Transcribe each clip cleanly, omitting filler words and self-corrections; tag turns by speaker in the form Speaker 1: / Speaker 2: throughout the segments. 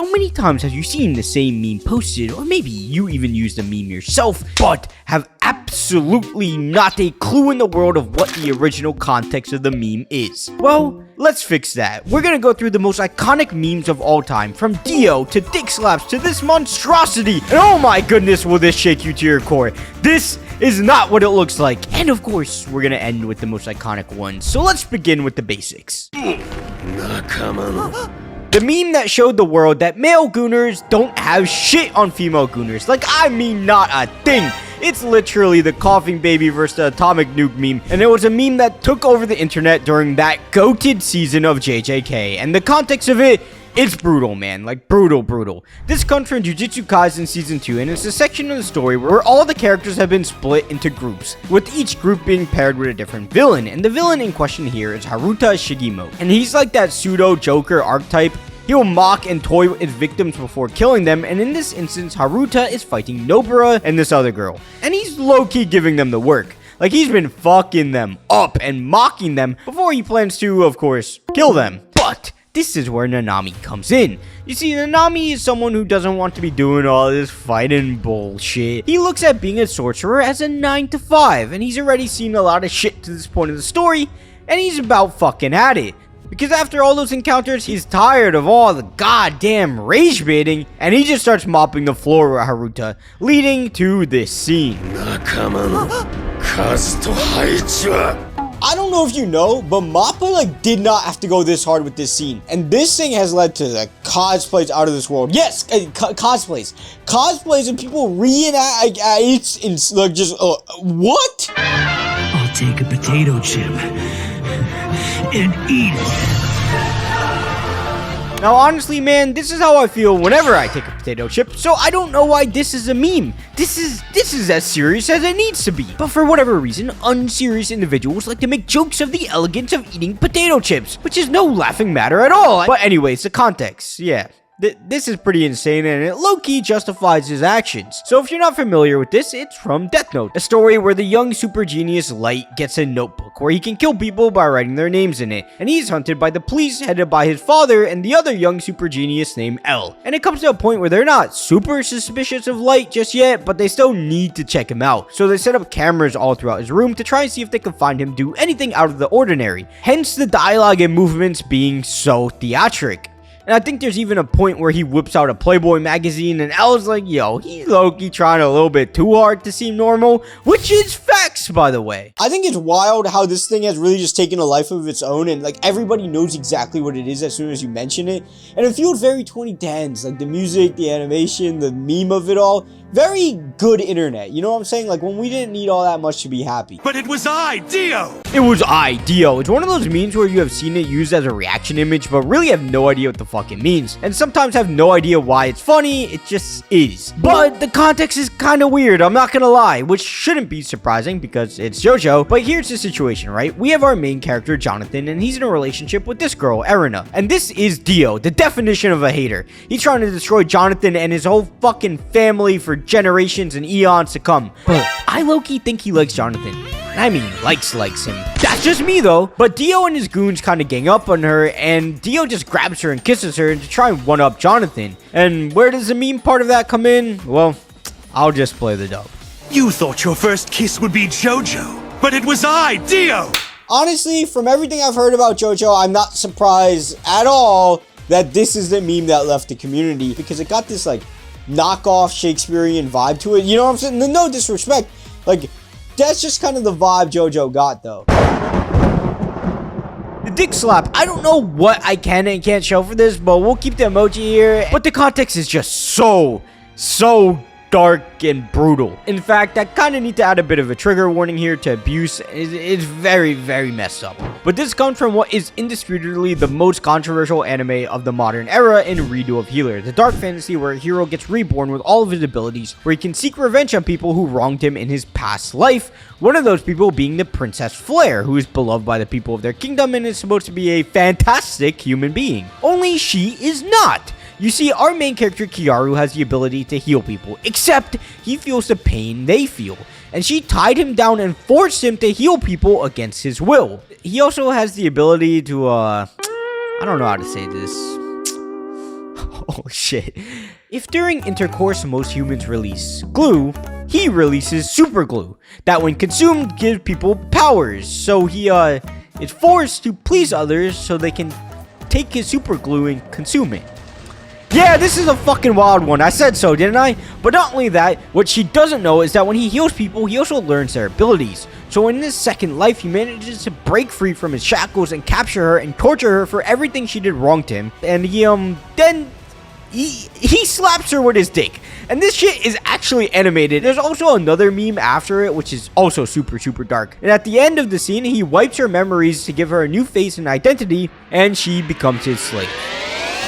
Speaker 1: How many times have you seen the same meme posted, or maybe you even used the meme yourself, but have absolutely not a clue in the world of what the original context of the meme is? Well, let's fix that. We're gonna go through the most iconic memes of all time, from Dio to dick slaps to this monstrosity, and oh my goodness, will this shake you to your core. This is not what it looks like. And of course, we're gonna end with the most iconic one, so let's begin with the basics. The meme that showed the world that male gooners don't have shit on female gooners. Like, I mean, not a thing. It's literally the coughing baby versus the atomic nuke meme, and it was a meme that took over the internet during that goated season of JJK, and the context of it, it's brutal, man. Like, brutal. This comes from Jujutsu Kaisen Season 2, and it's a section of the story where all the characters have been split into groups, with each group being paired with a different villain, and the villain in question here is Haruta Shigemo, and he's like that pseudo-Joker archetype. He'll mock and toy with his victims before killing them, and in this instance, Haruta is fighting Nobara and this other girl, and he's low-key giving them the work. Like, he's been fucking them up and mocking them before he plans to, of course, kill them. But this is where Nanami comes in. You see, Nanami is someone who doesn't want to be doing all this fighting bullshit. He looks at being a sorcerer as a 9 to 5, and he's already seen a lot of shit to this point of the story, and he's about fucking at it. Because after all those encounters, he's tired of all the goddamn rage baiting, and he just starts mopping the floor with Haruta, leading to this scene.
Speaker 2: I don't know if you know, but Mappa did not have to go this hard with this scene, and this thing has led to cosplays out of this world. Yes, cosplays, and people reenact it's just what?
Speaker 3: I'll take a potato chip and eat it.
Speaker 1: Now, honestly, man, this is how I feel whenever I take a potato chip, so I don't know why this is a meme. This is as serious as it needs to be. But for whatever reason, unserious individuals like to make jokes of the elegance of eating potato chips, which is no laughing matter at all. But anyways, the context, yeah. This is pretty insane, and it low-key justifies his actions. So if you're not familiar with this, it's from Death Note, a story where the young super genius Light gets a notebook where he can kill people by writing their names in it, and he's hunted by the police headed by his father and the other young super genius named L. And it comes to a point where they're not super suspicious of Light just yet, but they still need to check him out. So they set up cameras all throughout his room to try and see if they can find him do anything out of the ordinary, hence the dialogue and movements being so theatric. And I think there's even a point where he whips out a Playboy magazine, and L's like, yo, he's low-key trying a little bit too hard to seem normal, which is facts, by the way.
Speaker 2: I think it's wild how this thing has really just taken a life of its own, and everybody knows exactly what it is as soon as you mention it. And it feels very 2010s, the music, the animation, the meme of it all. Very good internet, you know what I'm saying? When we didn't need all that much to be happy.
Speaker 3: But it was I, Dio!
Speaker 1: It was I, Dio. It's one of those memes where you have seen it used as a reaction image, but really have no idea what the fuck it means. And sometimes have no idea why it's funny, it just is. But the context is kind of weird, I'm not gonna lie, which shouldn't be surprising because it's JoJo. But here's the situation, right? We have our main character, Jonathan, and he's in a relationship with this girl, Erina. And this is Dio, the definition of a hater. He's trying to destroy Jonathan and his whole fucking family for generations and eons to come. But I low-key think he likes Jonathan. I mean, likes him. That's just me though. But Dio and his goons kind of gang up on her, and Dio just grabs her and kisses her to try and one-up Jonathan. And where does the meme part of that come in? Well, I'll just play the dub.
Speaker 3: You thought your first kiss would be JoJo, but it was I, Dio!
Speaker 2: Honestly, from everything I've heard about JoJo, I'm not surprised at all that this is the meme that left the community, because it got this knockoff Shakespearean vibe to it. You know what I'm saying? No disrespect. That's just kind of the vibe JoJo got, though.
Speaker 1: The dick slap. I don't know what I can and can't show for this, but we'll keep the emoji here. But the context is just so dark and brutal. In fact, I kind of need to add a bit of a trigger warning here to abuse. It's very messed up. But this comes from what is indisputably the most controversial anime of the modern era in Redo of Healer, the dark fantasy where a hero gets reborn with all of his abilities, where he can seek revenge on people who wronged him in his past life, one of those people being the Princess Flare, who is beloved by the people of their kingdom and is supposed to be a fantastic human being. Only she is not. You see, our main character Kiaru has the ability to heal people, except he feels the pain they feel, and she tied him down and forced him to heal people against his will. He also has the ability to, I don't know how to say this. Oh shit. If during intercourse most humans release glue, he releases super glue that when consumed gives people powers. So he is forced to please others so they can take his super glue and consume it. Yeah, this is a fucking wild one. I said so, didn't I? But not only that, what she doesn't know is that when he heals people, he also learns their abilities. So in his second life, he manages to break free from his shackles and capture her and torture her for everything she did wrong to him. And he slaps her with his dick. And this shit is actually animated. There's also another meme after it, which is also super, super dark. And at the end of the scene, he wipes her memories to give her a new face and identity, and she becomes his slave.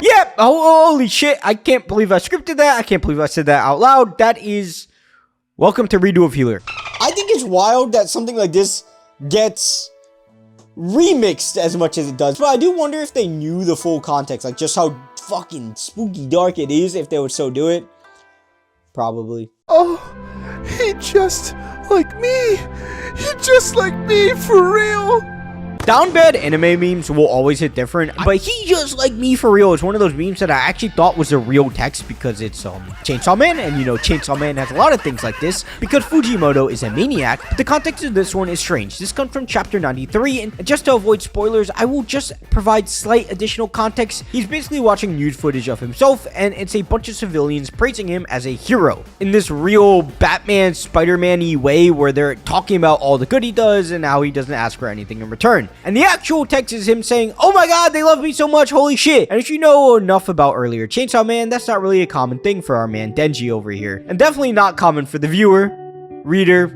Speaker 1: Yep, holy shit, I can't believe I scripted that. I can't believe I said that out loud. That is... Welcome to Redo of Healer.
Speaker 2: I think it's wild that something like this gets remixed as much as it does. But I do wonder if they knew the full context, like just how fucking spooky dark it is, if they would so do it. Probably.
Speaker 4: Oh, he just like me. He just like me for real.
Speaker 1: Down bad anime memes will always hit different, but he just like me for real is one of those memes that I actually thought was a real text because it's Chainsaw Man, and you know Chainsaw Man has a lot of things like this because Fujimoto is a maniac. But the context of this one is strange. This comes from chapter 93, and just to avoid spoilers, I will just provide slight additional context. He's basically watching news footage of himself, and it's a bunch of civilians praising him as a hero in this real Batman, Spider-Man-y way where they're talking about all the good he does and how he doesn't ask for anything in return. And the actual text is him saying, "Oh my god, they love me so much, holy shit." And if you know enough about earlier Chainsaw Man, that's not really a common thing for our man Denji over here. And definitely not common for the viewer, reader,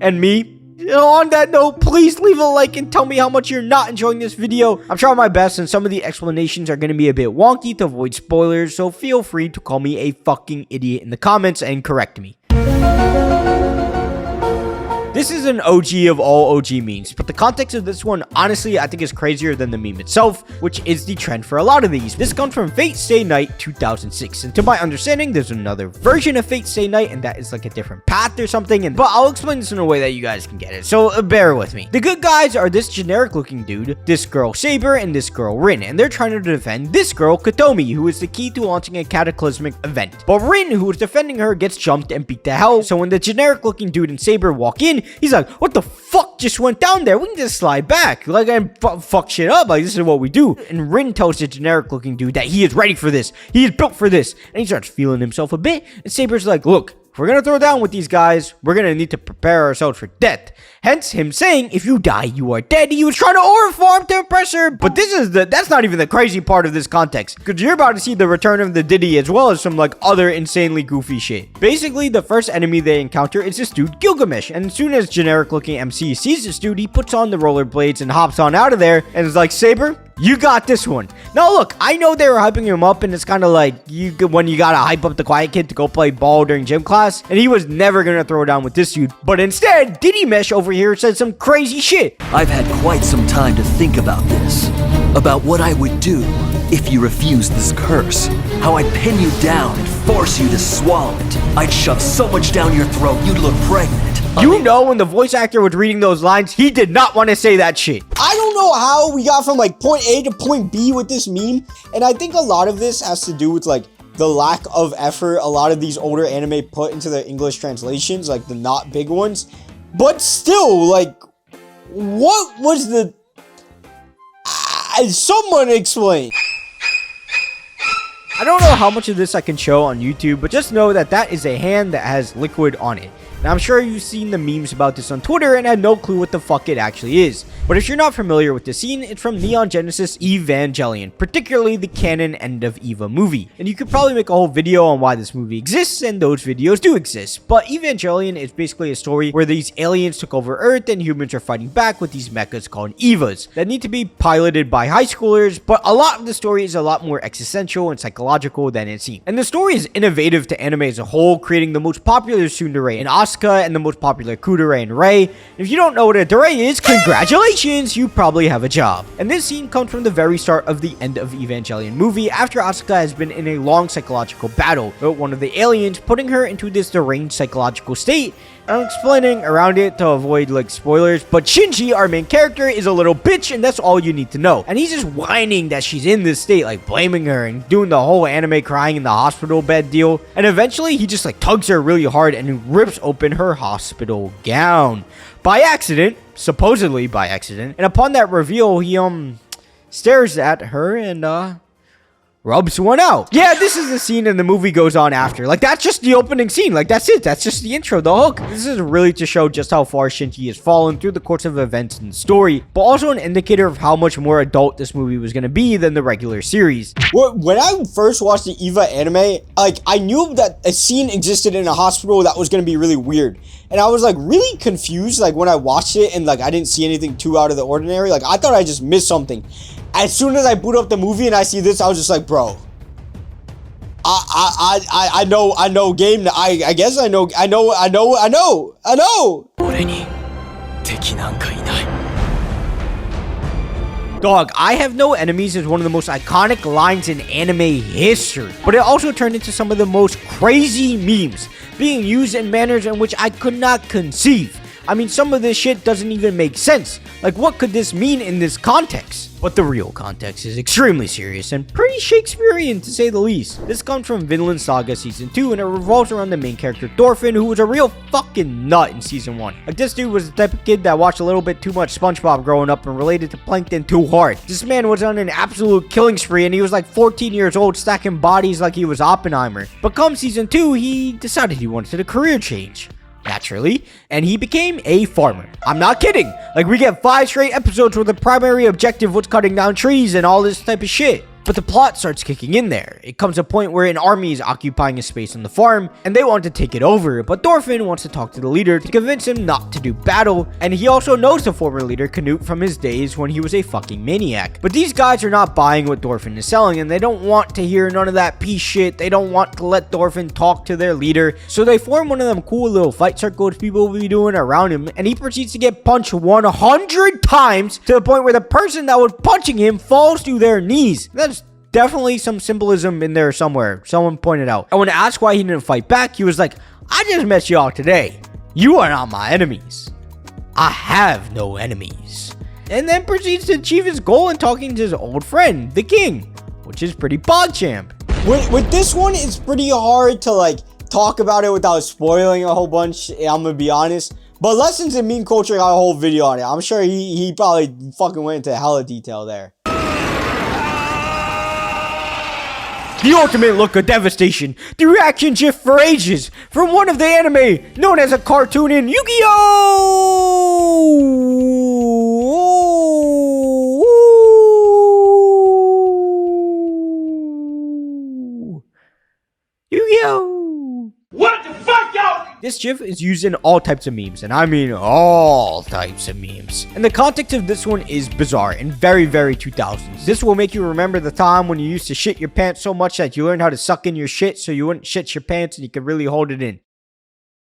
Speaker 1: and me. On that note, please leave a like and tell me how much you're not enjoying this video. I'm trying my best, and some of the explanations are going to be a bit wonky to avoid spoilers, so feel free to call me a fucking idiot in the comments and correct me. This is an OG of all OG memes, but the context of this one, honestly, I think is crazier than the meme itself, which is the trend for a lot of these. This comes from Fate Stay Night 2006, and to my understanding, there's another version of Fate Stay Night, and that is like a different path or something, but I'll explain this in a way that you guys can get it, so bear with me. The good guys are this generic-looking dude, this girl Saber, and this girl Rin, and they're trying to defend this girl Kotomi, who is the key to launching a cataclysmic event. But Rin, who is defending her, gets jumped and beat to hell, so when the generic-looking dude and Saber walk in, he's like, "What the fuck just went down there? We can just slide back. Like, and fuck shit up. Like, this is what we do." And Rin tells the generic looking dude that he is ready for this. He is built for this. And he starts feeling himself a bit. And Saber's like, "Look, if we're gonna throw down with these guys, we're gonna need to prepare ourselves for death." Hence him saying, "If you die, you are dead." He was trying to aura farm to impress her. But that's not even the crazy part of this context, because you're about to see the return of the Diddy as well as some like other insanely goofy shit. Basically, the first enemy they encounter is this dude Gilgamesh, and as soon as generic looking MC sees this dude, he puts on the rollerblades and hops on out of there and is like, "Saber, you got this one." Now look, I know they were hyping him up, and it's kind of like when you gotta hype up the quiet kid to go play ball during gym class, and he was never gonna throw down with this dude. But instead, Diddy Mesh over here said some crazy shit.
Speaker 5: "I've had quite some time to think about this. About what I would do if you refused this curse. How I'd pin you down and force you to swallow it. I'd shove so much down your throat you'd look pregnant."
Speaker 1: You know, when the voice actor was reading those lines, he did not want to say that shit.
Speaker 2: I don't know how we got from like point A to point B with this meme, and I think a lot of this has to do with like the lack of effort a lot of these older anime put into their English translations, like the not big ones. But still, like, what was the... someone explain.
Speaker 1: I don't know how much of this I can show on YouTube, but just know that that is a hand that has liquid on it. Now, I'm sure you've seen the memes about this on Twitter and had no clue what the fuck it actually is. But if you're not familiar with the scene, it's from Neon Genesis Evangelion, particularly the canon End of Eva movie. And you could probably make a whole video on why this movie exists, and those videos do exist. But Evangelion is basically a story where these aliens took over Earth and humans are fighting back with these mechas called Evas that need to be piloted by high schoolers, but a lot of the story is a lot more existential and psychological than it seems. And the story is innovative to anime as a whole, creating the most popular tsundere in Asuka and the most popular kudere and Rei. If you don't know what a dere is, congratulations, you probably have a job. And this scene comes from the very start of the End of Evangelion movie, after Asuka has been in a long psychological battle with one of the aliens, putting her into this deranged psychological state I'm explaining around it to avoid like spoilers, but Shinji, our main character, is a little bitch, and that's all you need to know. And he's just whining that she's in this state, like blaming her and doing the whole anime crying in the hospital bed deal. And eventually he just like tugs her really hard and rips open her hospital gown by accident, supposedly by accident. And upon that reveal, he stares at her and rubs one out. Yeah, this is the scene and the movie goes on after. Like, that's just the opening scene. Like, that's it. That's just the intro, the hook. This is really to show just how far Shinji has fallen through the course of events in the story, but also an indicator of how much more adult this movie was going to be than the regular series.
Speaker 2: When I first watched the Eva anime, like, I knew that a scene existed in a hospital that was going to be really weird. And I was, like, really confused, like, when I watched it and, like, I didn't see anything too out of the ordinary. Like, I thought I just missed something. As soon as I boot up the movie and I see this, I was just like, bro, I know game. I guess I know.
Speaker 1: Dog, I have no enemies is one of the most iconic lines in anime history, but it also turned into some of the most crazy memes, being used in manners in which I could not conceive. I mean, some of this shit doesn't even make sense. Like, what could this mean in this context? But the real context is extremely serious and pretty Shakespearean, to say the least. This comes from Vinland Saga Season 2, and it revolves around the main character Thorfinn, who was a real fucking nut in Season 1. Like, this dude was the type of kid that watched a little bit too much SpongeBob growing up and related to Plankton too hard. This man was on an absolute killing spree, and he was like 14 years old, stacking bodies like he was Oppenheimer. But come Season 2, he decided he wanted a career change. Naturally, and he became a farmer. I'm not kidding. Like, we get 5 straight episodes where the primary objective was cutting down trees and all this type of shit. But the plot starts kicking in there. It comes a point where an army is occupying a space on the farm, and they want to take it over, but Thorfinn wants to talk to the leader to convince him not to do battle, and he also knows the former leader Canute from his days when he was a fucking maniac. But these guys are not buying what Thorfinn is selling, and they don't want to hear none of that peace shit. They don't want to let Thorfinn talk to their leader, so they form one of them cool little fight circles people will be doing around him, and he proceeds to get punched 100 times to the point where the person that was punching him falls to their knees. That's definitely some symbolism in there somewhere. Someone pointed out. And when asked why he didn't fight back, he was like, I just met y'all today. You are not my enemies. I have no enemies. And then proceeds to achieve his goal in talking to his old friend, the king, which is pretty PogChamp.
Speaker 2: With this one, it's pretty hard to, like, talk about it without spoiling a whole bunch. I'm gonna be honest. But Lessons in Meme Culture got a whole video on it. I'm sure he probably fucking went into hella detail there.
Speaker 1: The ultimate look of devastation. The reaction gif for ages from one of the anime known as a cartoon in Yu-Gi-Oh! Yu-Gi-Oh! What the fuck, y'all? This gif is used in all types of memes, and I mean all types of memes. And the context of this one is bizarre and very, very 2000s. This will make you remember the time when you used to shit your pants so much that you learned how to suck in your shit so you wouldn't shit your pants and you could really hold it in.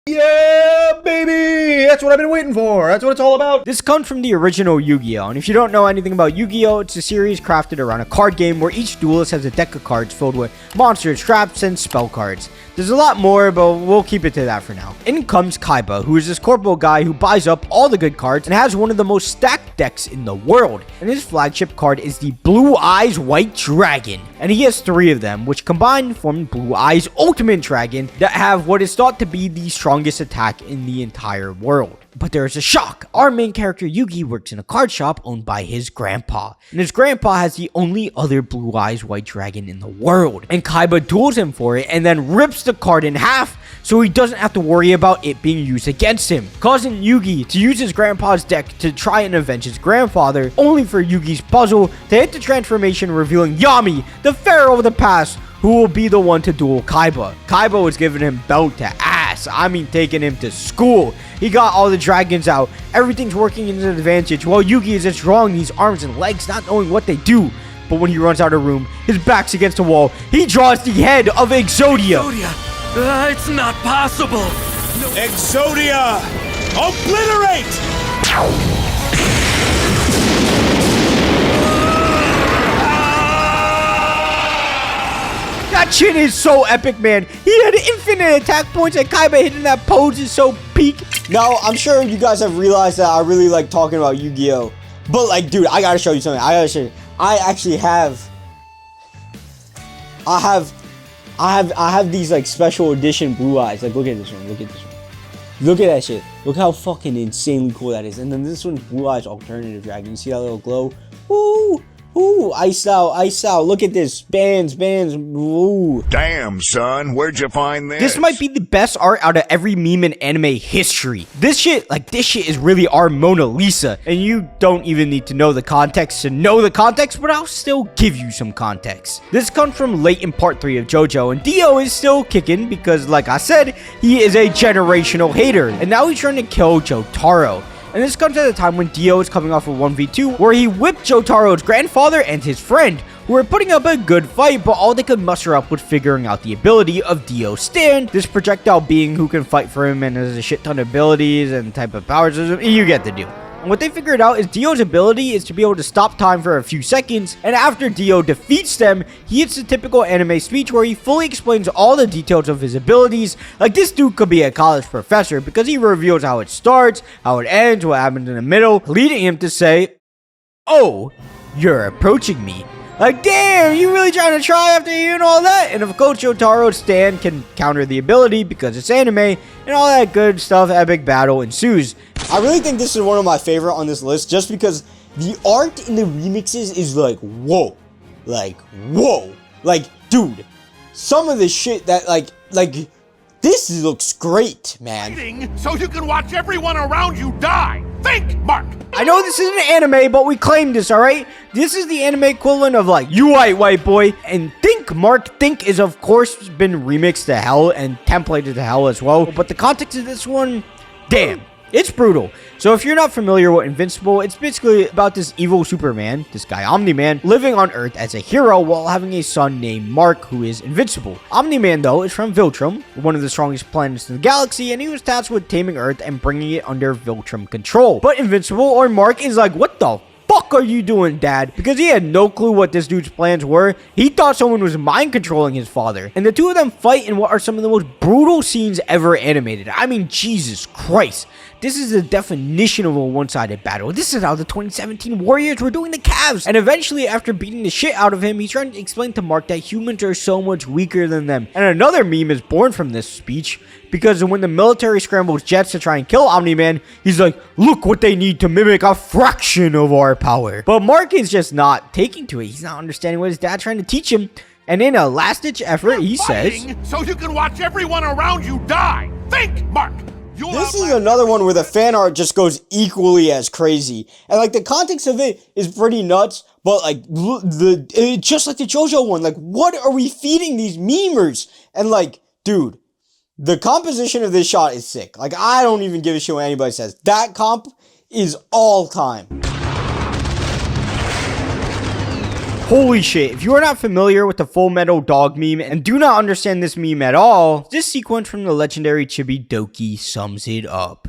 Speaker 6: Yeah, baby! That's what I've been waiting for. That's what it's all about.
Speaker 1: This comes from the original Yu-Gi-Oh! And if you don't know anything about Yu-Gi-Oh! It's a series crafted around a card game where each duelist has a deck of cards filled with monsters, traps, and spell cards. There's a lot more, but we'll keep it to that for now. In comes Kaiba, who is this corporal guy who buys up all the good cards and has one of the most stacked decks in the world. And his flagship card is the Blue Eyes White Dragon. And he has 3 of them, which combined form Blue Eyes Ultimate Dragon that have what is thought to be the strongest attack in the entire world. But there's a shock. Our main character Yugi works in a card shop owned by his grandpa. And his grandpa has the only other Blue Eyes White Dragon in the world. And Kaiba duels him for it and then rips the card in half so he doesn't have to worry about it being used against him, causing Yugi to use his grandpa's deck to try and avenge his grandfather, only for Yugi's puzzle to hit the transformation revealing Yami, the pharaoh of the past, who will be the one to duel Kaiba. Kaiba was giving him belt to ass. I mean, taking him to school. He got all the dragons out. Everything's working in his advantage, while Yugi is just drawing these arms and legs, not knowing what they do. But when he runs out of room, his back's against the wall, he draws the head of Exodia.
Speaker 5: It's not possible.
Speaker 6: Exodia! Obliterate!
Speaker 1: That shit is so epic, man. He had infinite attack points, and Kaiba hitting that pose is so peak.
Speaker 2: Now, I'm sure you guys have realized that I really like talking about Yu-Gi-Oh! But, like, dude, I gotta show you something. I actually have... I have these, like, special edition blue eyes. Like, look at this one. Look at this one. Look at that shit. Look how fucking insanely cool that is. And then this one's Blue Eyes Alternative Dragon. You see that little glow? Ooh, ooh, iced out, iced out. Look at this. Bands, ooh.
Speaker 7: Damn, son, where'd you find this?
Speaker 1: This might be the best art out of every meme in anime history. This shit is really our Mona Lisa. And you don't even need to know the context to know the context, but I'll still give you some context. This comes from late in part 3 of JoJo, and Dio is still kicking because, like I said, he is a generational hater. And now he's trying to kill Jotaro. And this comes at a time when Dio is coming off a 1v2 where he whipped Jotaro's grandfather and his friend, who were putting up a good fight, but all they could muster up was figuring out the ability of Dio's stand, this projectile being who can fight for him and has a shit ton of abilities and type of powers. You get the deal. And what they figured out is Dio's ability is to be able to stop time for a few seconds, and after Dio defeats them, he hits the typical anime speech where he fully explains all the details of his abilities. Like, this dude could be a college professor because he reveals how it starts, how it ends, what happens in the middle, leading him to say, "Oh, you're approaching me." Like, damn, you really trying to try after hearing all that? And of course, Jotaro's stand can counter the ability because it's anime, and all that good stuff. Epic battle ensues.
Speaker 2: I really think this is one of my favorite on this list just because the art in the remixes is like, whoa. Like, whoa. Like, dude, some of the shit that, like, this looks great, man.
Speaker 7: So you can watch everyone around you die. Think, Mark.
Speaker 1: I know this isn't anime, but we claimed this, alright? This is the anime equivalent of, like, you white boy. And Think, Mark, Think is, of course, been remixed to hell and templated to hell as well. But the context of this one, damn. It's brutal. So if you're not familiar with Invincible, it's basically about this evil Superman, this guy Omni-Man, living on Earth as a hero while having a son named Mark who is invincible. Omni-Man, though, is from Viltrum, one of the strongest planets in the galaxy, and he was tasked with taming Earth and bringing it under Viltrum control. But Invincible, or Mark, is like, what the fuck are you doing, Dad? Because he had no clue what this dude's plans were. He thought someone was mind controlling his father. And the two of them fight in what are some of the most brutal scenes ever animated. I mean, Jesus Christ. This is the definition of a one-sided battle. This is how the 2017 Warriors were doing the Cavs. And eventually, after beating the shit out of him, he's trying to explain to Mark that humans are so much weaker than them. And another meme is born from this speech, because when the military scrambles jets to try and kill Omni-Man, he's like, look what they need to mimic a fraction of our power. But Mark is just not taking to it. He's not understanding what his dad's trying to teach him. And in a last-ditch effort, he says,
Speaker 7: so you can watch everyone around you die. Think, Mark.
Speaker 2: This is another one where the fan art just goes equally as crazy. And, like, the context of it is pretty nuts, but, like, just like the JoJo one, like, what are we feeding these memers? And, like, dude, the composition of this shot is sick. Like, I don't even give a shit what anybody says. That comp is all time.
Speaker 1: holy shit, if you are not familiar with the Fullmetal Dog meme and do not understand this meme at all, this sequence from the legendary Chibi Doki sums it up.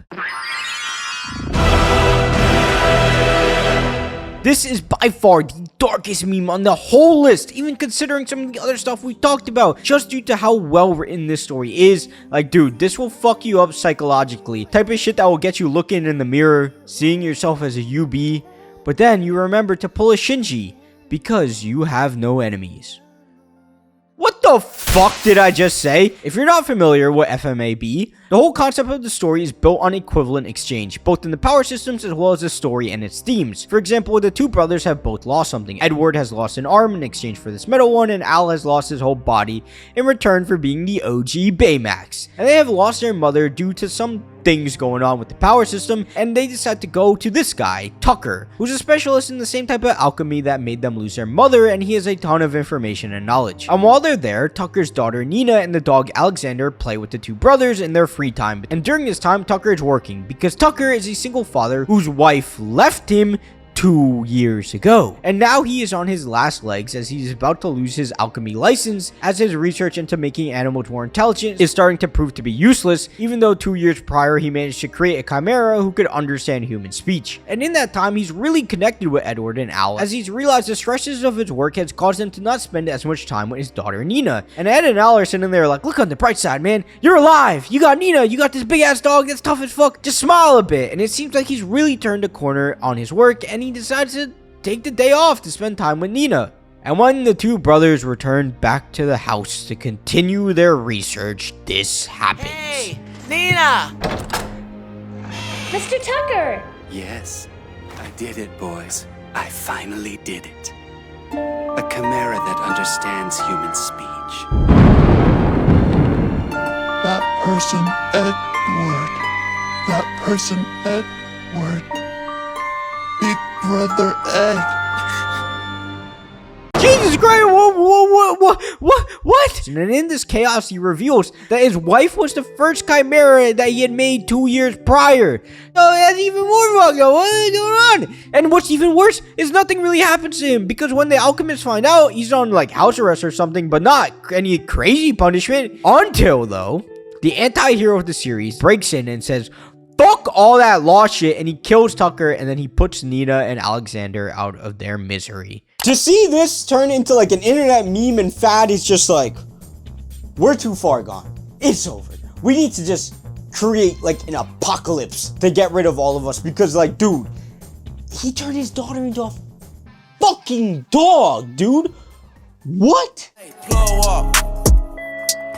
Speaker 1: This is by far the darkest meme on the whole list, even considering some of the other stuff we talked about, just due to how well written this story is. Like, dude, this will fuck you up psychologically. Type of shit that will get you looking in the mirror, seeing yourself as a UB, but then you remember to pull a Shinji, because you have no enemies. What the fuck did I just say? If you're not familiar with FMAB, the whole concept of the story is built on equivalent exchange, both in the power systems as well as the story and its themes. For example, the two brothers have both lost something. Edward has lost an arm in exchange for this metal one, and Al has lost his whole body in return for being the OG Baymax. And they have lost their mother due to some things going on with the power system, and they decide to go to this guy, Tucker, who's a specialist in the same type of alchemy that made them lose their mother, and he has a ton of information and knowledge. And while they're there, Tucker's daughter Nina and the dog Alexander play with the two brothers in their free time, and during this time Tucker is working because Tucker is a single father whose wife left him 2 years ago. And now he is on his last legs as he's about to lose his alchemy license, as his research into making animals more intelligent is starting to prove to be useless, even though 2 years prior he managed to create a chimera who could understand human speech. And in that time, he's really connected with Edward and Al, as he's realized the stresses of his work has caused him to not spend as much time with his daughter Nina. And Ed and Al are sitting there like, look on the bright side, man, you're alive, you got Nina, you got this big ass dog that's tough as fuck, just smile a bit. And it seems like he's really turned a corner on his work, and he decides to take the day off to spend time with Nina. And when the two brothers return back to the house to continue their research, this happens.
Speaker 8: Hey, Nina!
Speaker 9: Mr. Tucker!
Speaker 10: Yes, I did it, boys. I finally did it. A chimera that understands human speech.
Speaker 4: That person, Edward. That person, Edward. Big brother Ed.
Speaker 1: Jesus Christ, what? And in this chaos, he reveals that his wife was the first chimera that he had made 2 years prior. Oh, that's even more fucked up. What is going on? And what's even worse is nothing really happens to him, because when the alchemists find out, he's on like house arrest or something, but not any crazy punishment. Until, though, the anti-hero of the series breaks in and says, fuck all that law shit, and he kills Tucker, and then he puts Nina and Alexander out of their misery.
Speaker 2: To see this turn into like an internet meme and fad is just like, we're too far gone. It's over. We need to just create like an apocalypse to get rid of all of us, because like, dude, he turned his daughter into a fucking dog, dude. What?
Speaker 8: Hey, blow up.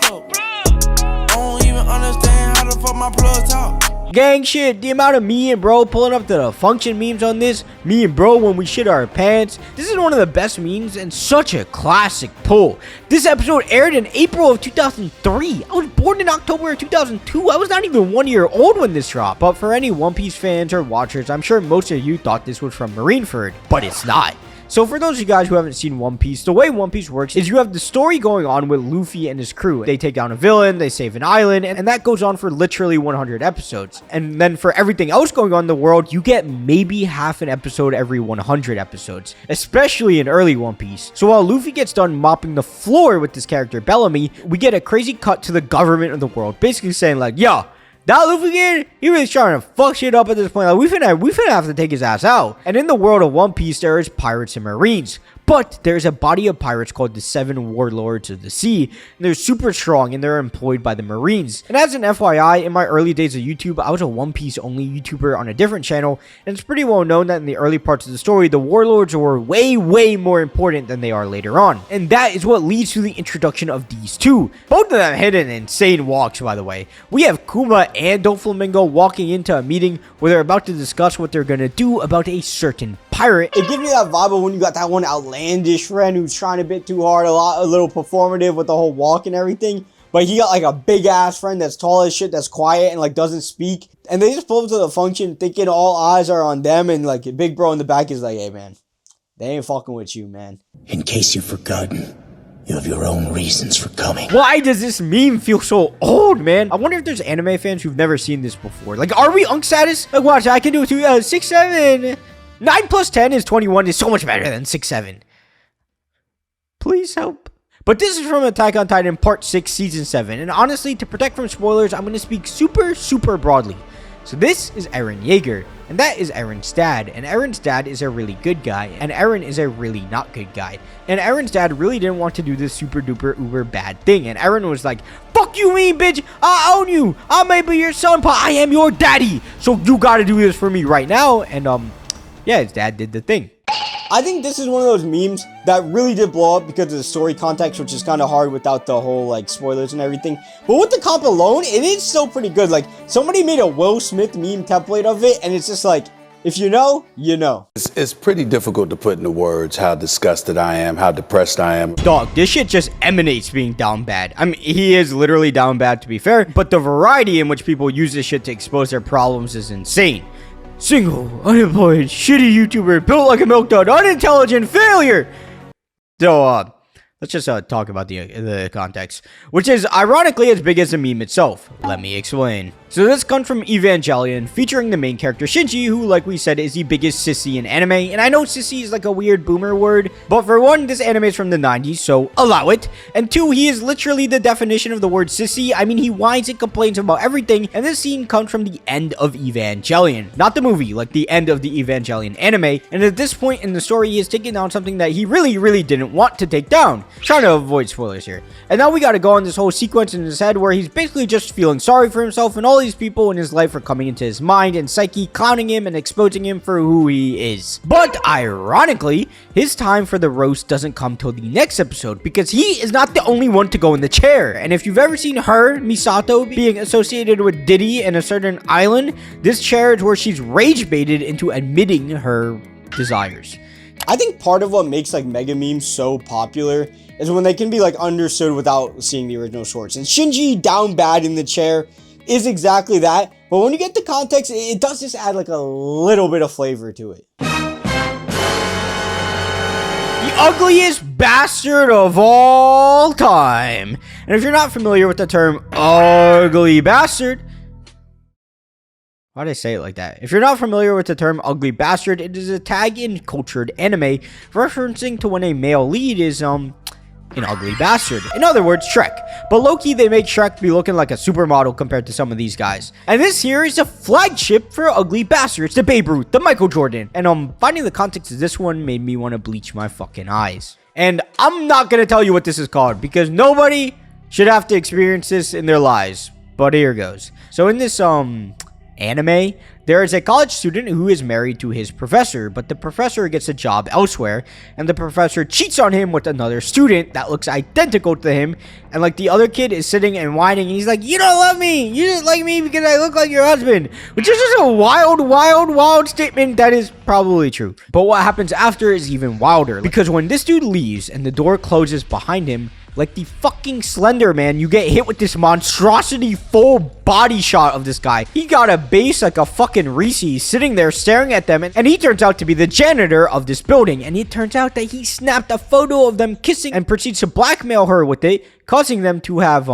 Speaker 8: I don't even understand how the fuck my plug talk.
Speaker 1: Gang shit, the amount of me and bro pulling up to the function memes on this, me and bro when we shit our pants, this is one of the best memes and such a classic pull. This episode aired in April of 2003. I was born in October of 2002. I was not even 1 year old when this dropped. But for any One Piece fans or watchers, I'm sure most of you thought this was from Marineford, but it's not. So for those of you guys who haven't seen One Piece, the way One Piece works is you have the story going on with Luffy and his crew. They take down a villain, they save an island, and that goes on for literally 100 episodes. And then for everything else going on in the world, you get maybe half an episode every 100 episodes, especially in early One Piece. So while Luffy gets done mopping the floor with this character Bellamy, we get a crazy cut to the government of the world, basically saying like, yo, that Luffy kid, he really trying to fuck shit up at this point. Like, we finna have to take his ass out. And in the world of One Piece, there is pirates and marines. But there's a body of pirates called the Seven Warlords of the Sea. And they're super strong and they're employed by the Marines. And as an FYI, in my early days of YouTube, I was a One Piece only YouTuber on a different channel. And it's pretty well known that in the early parts of the story, the Warlords were way more important than they are later on. And that is what leads to the introduction of these two. Both of them hit an insane walks, by the way. We have Kuma and Doflamingo walking into a meeting where they're about to discuss what they're gonna do about a certain pirate.
Speaker 2: It gives me that vibe of when you got that one outlandish friend who's trying a bit too hard, a little performative with the whole walk and everything. But he got like a big ass friend that's tall as shit, that's quiet and like doesn't speak. And they just pull up to the function thinking all eyes are on them, and like big bro in the back is like, hey man, they ain't fucking with you, man.
Speaker 3: In case you've forgotten, you have your own reasons for coming.
Speaker 1: Why does this meme feel so old, man? I wonder if there's anime fans who've never seen this before. Like, are we Unk status? Like, watch, I can do it too. 6, 7. 9 plus 10 is 21 is so much better than 6, 7. Please help. But this is from Attack on Titan Part 6, Season 7. And honestly, to protect from spoilers, I'm going to speak super broadly. So this is Eren Yeager, and that is Eren's dad. And Eren's dad is a really good guy, and Eren is a really not good guy. And Eren's dad really didn't want to do this super duper uber bad thing. And Eren was like, fuck you mean, bitch, I own you. I may be your son, but I am your daddy. So you gotta do this for me right now. And yeah, his dad did the thing.
Speaker 2: I think this is one of those memes that really did blow up because of the story context, which is kind of hard without the whole like spoilers and everything. But with the comp alone, it is still pretty good. Like, somebody made a Will Smith meme template of it, and it's just like, if you know, you know.
Speaker 11: It's pretty difficult to put into words how disgusted I am, how depressed I am.
Speaker 1: Dog, this shit just emanates being down bad. I mean, he is literally down bad, to be fair, but the variety in which people use this shit to expose their problems is insane. Single, unemployed, shitty YouTuber, built like a milk dud, unintelligent, failure. So, let's just talk about the context, which is ironically as big as the meme itself. Let me explain. So this comes from Evangelion, featuring the main character Shinji, who, like we said, is the biggest sissy in anime. And I know sissy is like a weird boomer word, but for one, this anime is from the 90s, so allow it. And two, he is literally the definition of the word sissy. I mean, he whines and complains about everything, and this scene comes from the end of Evangelion. Not the movie, like the end of the Evangelion anime. And at this point in the story, he is taking down something that he really didn't want to take down. Trying to avoid spoilers here. And now we gotta go on this whole sequence in his head where he's basically just feeling sorry for himself, and all these people in his life are coming into his mind and psyche, clowning him and exposing him for who he is. But ironically, his time for the roast doesn't come till the next episode, because he is not the only one to go in the chair. And if you've ever seen her, Misato, being associated with Diddy in a certain island, this chair is where she's rage baited into admitting her desires.
Speaker 2: I think part of what makes like mega memes so popular is when they can be like understood without seeing the original source. And Shinji down bad in the chair is exactly that. But when you get the context, it does just add like a little bit of flavor to it.
Speaker 1: The ugliest bastard of all time. And if you're not familiar with the term ugly bastard, why'd I say it like that? If you're not familiar with the term ugly bastard, it is a tag in cultured anime referencing to when a male lead is an ugly bastard. In other words, Shrek. But low-key, they make Shrek be looking like a supermodel compared to some of these guys. And this here is a flagship for ugly bastards, the Babe Ruth, the Michael Jordan. And finding the context of this one made me want to bleach my fucking eyes. And I'm not gonna tell you what this is called, because nobody should have to experience this in their lives. But here goes. So in this anime, there is a college student who is married to his professor, but the professor gets a job elsewhere, and the professor cheats on him with another student that looks identical to him, and like the other kid is sitting and whining, and he's like, you don't love me, you just like me because I look like your husband, which is just a wild statement that is probably true. But what happens after is even wilder, because when this dude leaves and the door closes behind him, like the fucking Slender Man, you get hit with this monstrosity full body shot of this guy. He got a base like a fucking Reese sitting there staring at them, and he turns out to be the janitor of this building. And it turns out that he snapped a photo of them kissing and proceeds to blackmail her with it, causing them to have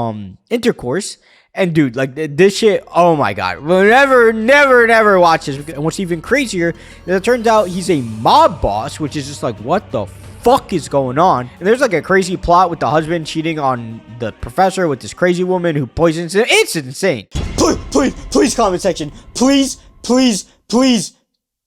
Speaker 1: intercourse. And dude, like this shit, oh my god, we'll never watch this. And what's even crazier is it turns out he's a mob boss, which is just like, what the fuck is going on? And there's like a crazy plot with the husband cheating on the professor with this crazy woman who poisons him. It's insane.
Speaker 2: Please, comment section. Please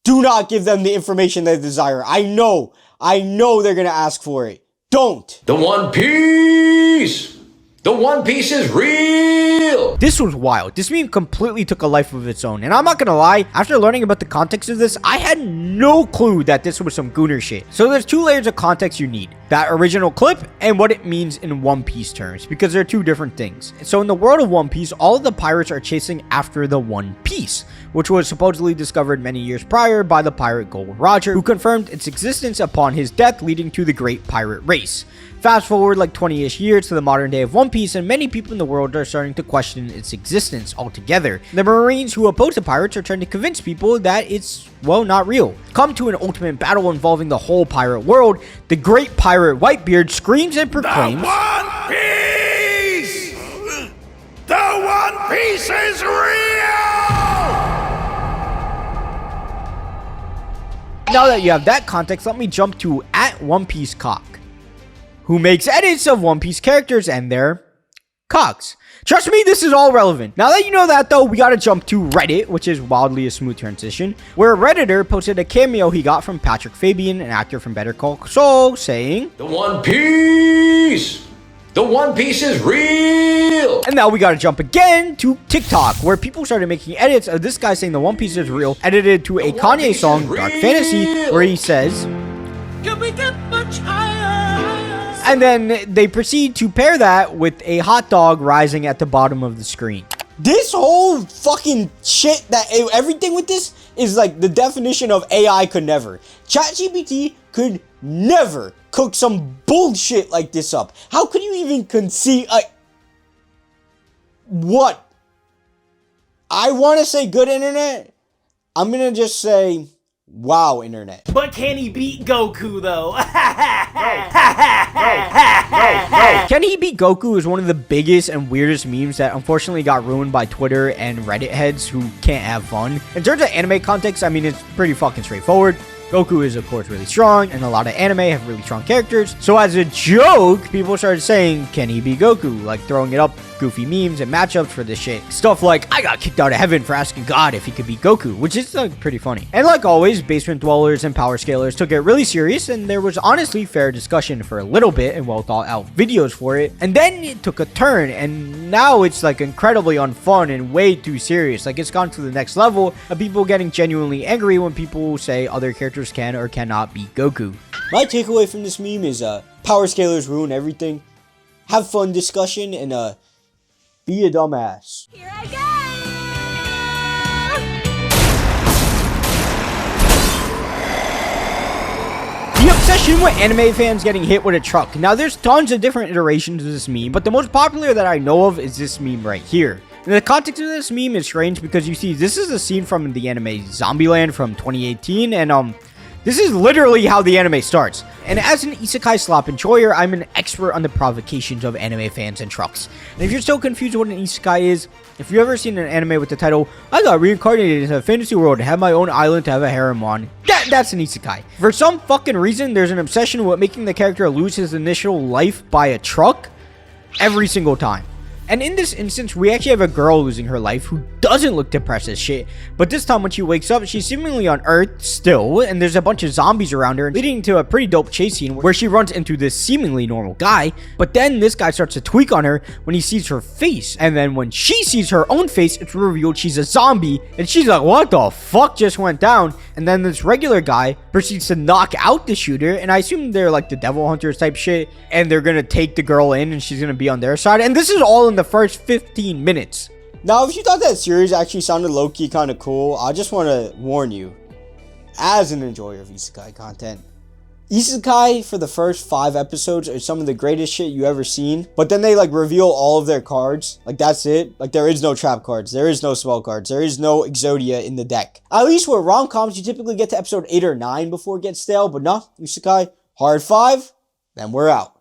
Speaker 2: do not give them the information they desire. I know they're gonna ask for it. Don't.
Speaker 9: The One Piece! The One Piece is real!
Speaker 1: This was wild. This meme completely took a life of its own. And I'm not gonna lie, after learning about the context of this, I had no clue that this was some Gooner shit. So there's two layers of context you need. That original clip and what it means in One Piece terms, because they're two different things. So in the world of One Piece, all of the pirates are chasing after the One Piece, which was supposedly discovered many years prior by the pirate Gold Roger, who confirmed its existence upon his death, leading to the Great Pirate Race. Fast forward like 20-ish years to the modern day of One Piece, and many people in the world are starting to question its existence altogether. The Marines who oppose the pirates are trying to convince people that it's, well, not real. Come to an ultimate battle involving the whole pirate world, the Great Pirate Whitebeard screams and proclaims,
Speaker 7: The One Piece! The One Piece is real!
Speaker 1: Now that you have that context, let me jump to @OnePieceCock, who makes edits of One Piece characters and their cocks. Trust me, this is all relevant. Now that you know that though, we gotta jump to Reddit, which is wildly a smooth transition, where a Redditor posted a cameo he got from Patrick Fabian, an actor from Better Call Saul, saying,
Speaker 9: The One Piece! The One Piece is real!
Speaker 1: And now we gotta jump again to TikTok, where people started making edits of this guy saying the One Piece is real, edited to a Kanye song, Dark Fantasy, where he says,
Speaker 8: Can we get much higher?
Speaker 1: and then they proceed to pair that with a hot dog rising at the bottom of the screen.
Speaker 2: This whole fucking shit, everything with this is like the definition of AI could never. ChatGPT could never cook some bullshit like this up. How could you even conceive? What? I want to say good internet. I'm gonna just say Wow, internet.
Speaker 1: But can he beat Goku, though? Can he beat Goku is one of the biggest and weirdest memes that unfortunately got ruined by Twitter and Reddit heads who can't have fun. In terms of anime context, I mean, it's pretty fucking straightforward. Goku is, of course, really strong, and a lot of anime have really strong characters. So as a joke, people started saying, can he beat Goku? Like throwing it up goofy memes and matchups for this shit. Stuff like, I got kicked out of heaven for asking God if he could beat Goku, which is like pretty funny. And like always, basement dwellers and power scalers took it really serious, and there was honestly fair discussion for a little bit and well thought out videos for it. And then it took a turn, and now it's like incredibly unfun and way too serious. Like it's gone to the next level of people getting genuinely angry when people say other characters can or cannot beat Goku.
Speaker 2: My takeaway from this meme is power scalers ruin everything. Have fun discussion and be a dumbass.
Speaker 12: Here I go!
Speaker 1: The obsession with anime fans getting hit with a truck. Now there's tons of different iterations of this meme, but the most popular that I know of is this meme right here. And the context of this meme is strange because you see this is a scene from the anime Zombieland from 2018, and this is literally how the anime starts. And as an isekai slop enjoyer, I'm an expert on the provocations of anime fans and trucks. And if you're still confused what an isekai is, if you've ever seen an anime with the title, I got reincarnated into a fantasy world to have my own island to have a harem on, that's an isekai. For some fucking reason, there's an obsession with making the character lose his initial life by a truck every single time. And in this instance, we actually have a girl losing her life who doesn't look depressed as shit. But this time when she wakes up, she's seemingly on Earth still, and there's a bunch of zombies around her, leading to a pretty dope chase scene where she runs into this seemingly normal guy. But then this guy starts to tweak on her when he sees her face. And then when she sees her own face, it's revealed she's a zombie. And she's like, what the fuck just went down? And then this regular guy proceeds to knock out the shooter. And I assume they're like the devil hunters type shit. And they're gonna take the girl in and she's gonna be on their side. And this is all in the first 15 minutes.
Speaker 2: Now, if you thought that series actually sounded low-key kind of cool, I just want to warn you, as an enjoyer of isekai content, isekai for the first 5 episodes are some of the greatest shit you ever seen, but then they like reveal all of their cards. Like that's it. Like there is no trap cards, there is no spell cards, there is no Exodia in the deck. At least with rom-coms, you typically get to episode 8 or 9 before it gets stale, but no, isekai, hard 5, then we're out.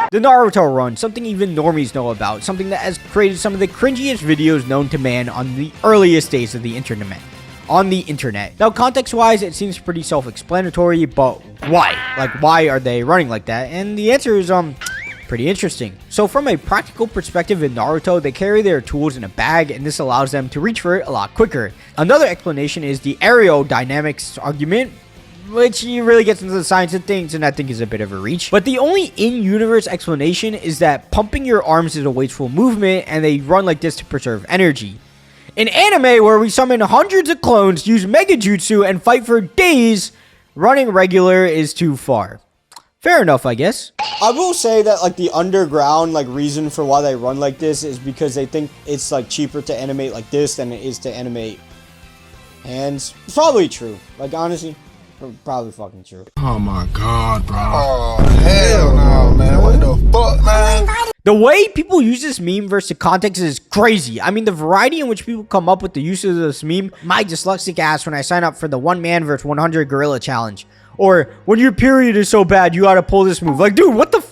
Speaker 1: The Naruto run, something even normies know about, something that has created some of the cringiest videos known to man on the earliest days of the internet. Now, context-wise, it seems pretty self-explanatory, but why? Like, why are they running like that? And the answer is, pretty interesting. So from a practical perspective in Naruto, they carry their tools in a bag, and this allows them to reach for it a lot quicker. Another explanation is the aerodynamics argument, which really gets into the science of things, and I think is a bit of a reach. But the only in-universe explanation is that pumping your arms is a wasteful movement, and they run like this to preserve energy. In anime, where we summon hundreds of clones, use mega jutsu, and fight for days, running regular is too far. Fair enough, I guess.
Speaker 2: I will say that like the underground like reason for why they run like this is because they think it's like cheaper to animate like this than it is to animate hands. It's probably true. Like honestly, probably fucking true.
Speaker 4: Oh my god, bro. Oh, hell no, man. What the fuck, man?
Speaker 1: The way people use this meme versus the context is crazy. I mean, the variety in which people come up with the use of this meme, my dyslexic ass when I sign up for the 1 man versus 100 gorilla challenge. Or, when your period is so bad, you gotta pull this move. Like, dude, what the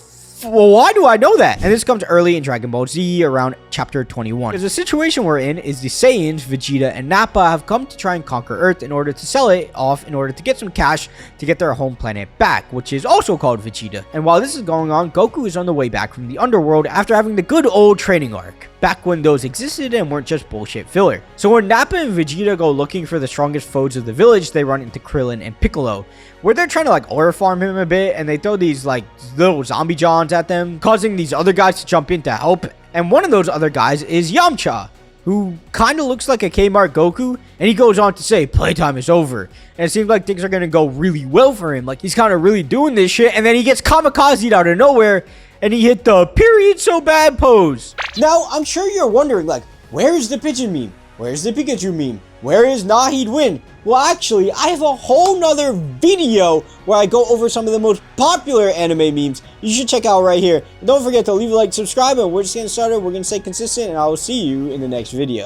Speaker 1: well, why do I know that? And this comes early in Dragon Ball Z around chapter 21. Because the situation we're in is the Saiyans, Vegeta, and Nappa have come to try and conquer Earth in order to sell it off in order to get some cash to get their home planet back, which is also called Vegeta. And while this is going on, Goku is on the way back from the underworld after having the good old training arc, back when those existed and weren't just bullshit filler. So when Nappa and Vegeta go looking for the strongest foes of the village, they run into Krillin and Piccolo, where they're trying to like aura farm him a bit, and they throw these like little zombie johns at them, causing these other guys to jump in to help. And one of those other guys is Yamcha, who kind of looks like a Kmart Goku, and he goes on to say playtime is over, and it seems like things are gonna go really well for him, like he's kind of really doing this shit, and then he gets kamikazed out of nowhere and he hit the period so bad pose.
Speaker 2: Now I'm sure you're wondering, like, where's the pigeon meme? Where's the Pikachu meme? Where is Nahid win? Well, actually, I have a whole nother video where I go over some of the most popular anime memes you should check out right here. And don't forget to leave a like, subscribe, and we're just getting started. We're going to stay consistent, and I will see you in the next video.